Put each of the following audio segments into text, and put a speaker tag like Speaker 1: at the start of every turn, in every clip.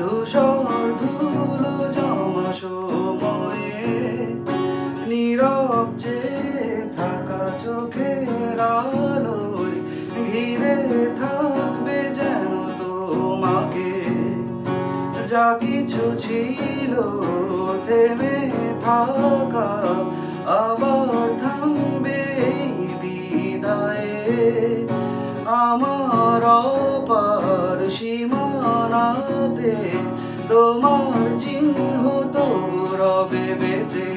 Speaker 1: ধূসর ধুলো জমা সময়ে নীরব যে থাকা চোখের আলোয় ঘিরে থাকবে যেন তোমাকে। যা কিছু ছিল থেমে থাকা আবার থামবে এই বিদায়ে। আমার অপার সীমানাতে তোমার চিহ্ন তবু রবে বেঁচে।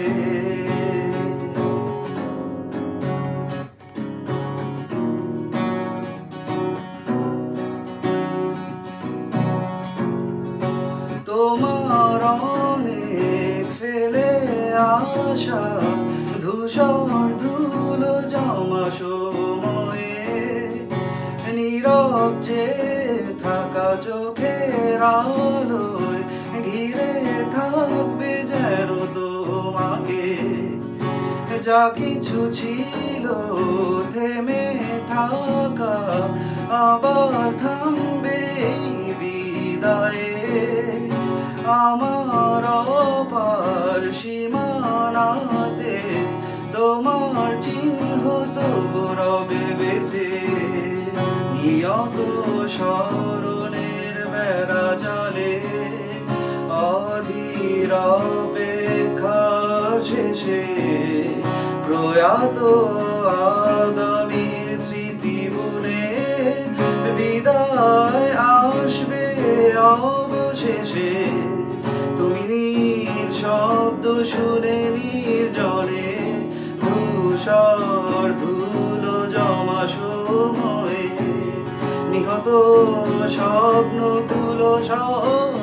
Speaker 1: তোমার অনেক ফেলে আসা ধূসর ধুলো জমা সময়ে নীরব যে থাকা চোখের আলোয় ঘিরে থাকবে যেন তোমাকে। যা কিছু ছিল থেমে থাকা আবার থামবে এই বিদায়ে। আমার অপার সীমানাতে তোমার চিহ্ন তবু রবে বেঁচে। নিয়ত স্মরণের বেড়া জালে অধীর অপেক্ষা শেষে প্রয়াত আগামীর স্মৃতি বুনে বিদায় আসবে অবশেষে। তুমি নিঃশব্দ শুনে নির্জনে ধূসর ধুলো জমা সময়ে নিহত স্বপ্নগুলো সব